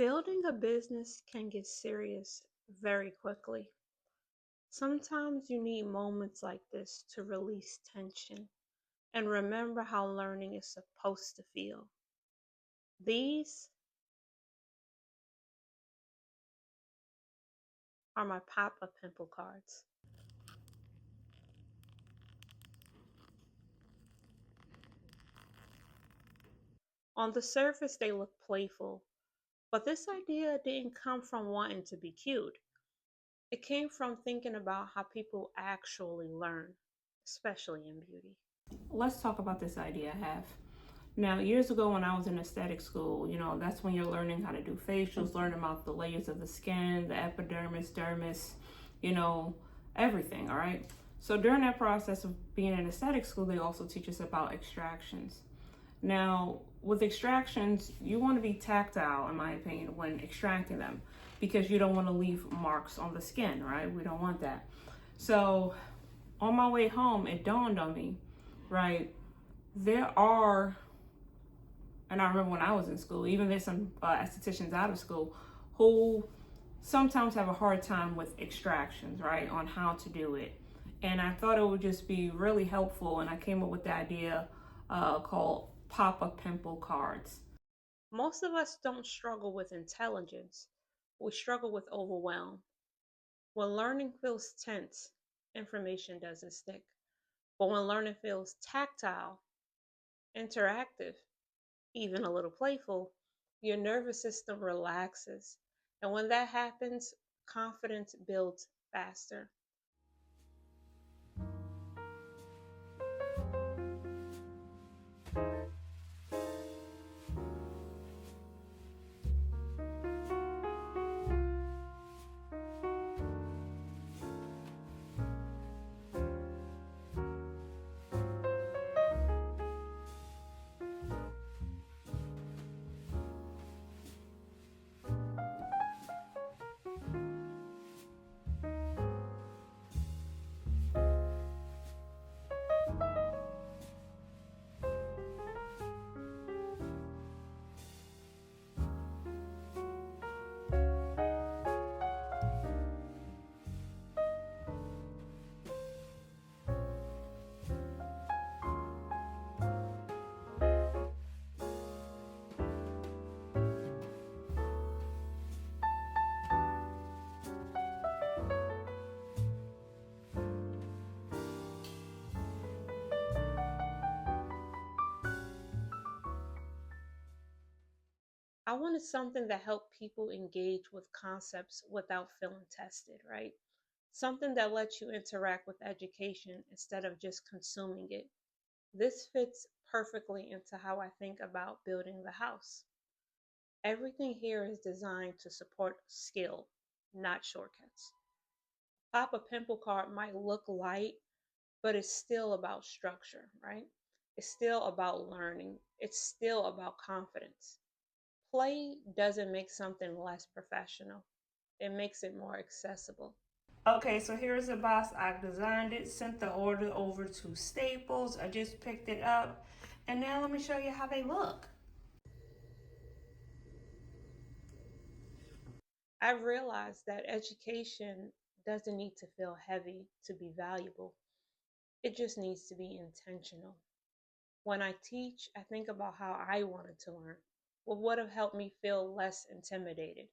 Building a business can get serious very quickly. Sometimes you need moments like this to release tension and remember how learning is supposed to feel. These are my pop up pimple cards. On the surface, they look playful, but this idea didn't come from wanting to be cute. It came from thinking about how people actually learn, especially in beauty. Let's talk about this idea I have. Now, years ago when I was in aesthetic school, that's when you're learning how to do facials, learning about the layers of the skin, the epidermis, dermis, you know, everything, all right? So during that process of being in aesthetic school, they also teach us about extractions. Now, with extractions, you want to be tactile, in my opinion, when extracting them because you don't want to leave marks on the skin, right? We don't want that. So, on my way home, it dawned on me, right? There are, and I remember when I was in school, even there's some estheticians out of school who sometimes have a hard time with extractions, right? On how to do it. And I thought it would just be really helpful, and I came up with the idea called pop-up pimple cards. Most of us don't struggle with intelligence, we struggle with overwhelm. When learning feels tense, information doesn't stick. But when learning feels tactile, interactive, even a little playful, your nervous system relaxes. And when that happens, confidence builds faster. I wanted something that helped people engage with concepts without feeling tested, right? Something that lets you interact with education instead of just consuming it. This fits perfectly into how I think about building the house. Everything here is designed to support skill, not shortcuts. Pop a pimple card might look light, but it's still about structure, right? It's still about learning. It's still about confidence. Play doesn't make something less professional, it makes it more accessible. Okay, so here's the box. I've designed it, sent the order over to Staples. I just picked it up. And now let me show you how they look. I've realized that education doesn't need to feel heavy to be valuable, it just needs to be intentional. When I teach, I think about how I wanted to learn. What would have helped me feel less intimidated?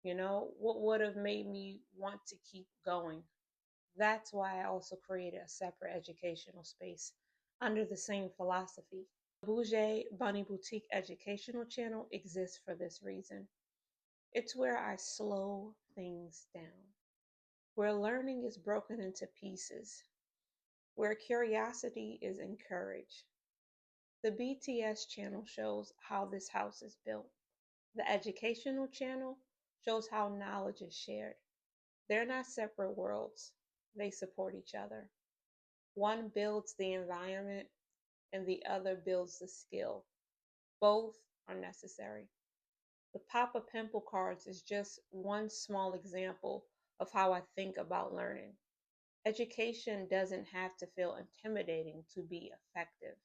What would have made me want to keep going? That's why I also created a separate educational space under the same philosophy. Boujee Bunny Boutique Educational Channel exists for this reason. It's where I slow things down, where learning is broken into pieces, where curiosity is encouraged. The BTS channel shows how this house is built. The educational channel shows how knowledge is shared. They're not separate worlds, they support each other. One builds the environment and the other builds the skill. Both are necessary. The Papa Pimple cards is just one small example of how I think about learning. Education doesn't have to feel intimidating to be effective.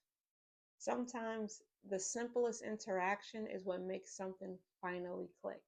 Sometimes the simplest interaction is what makes something finally click.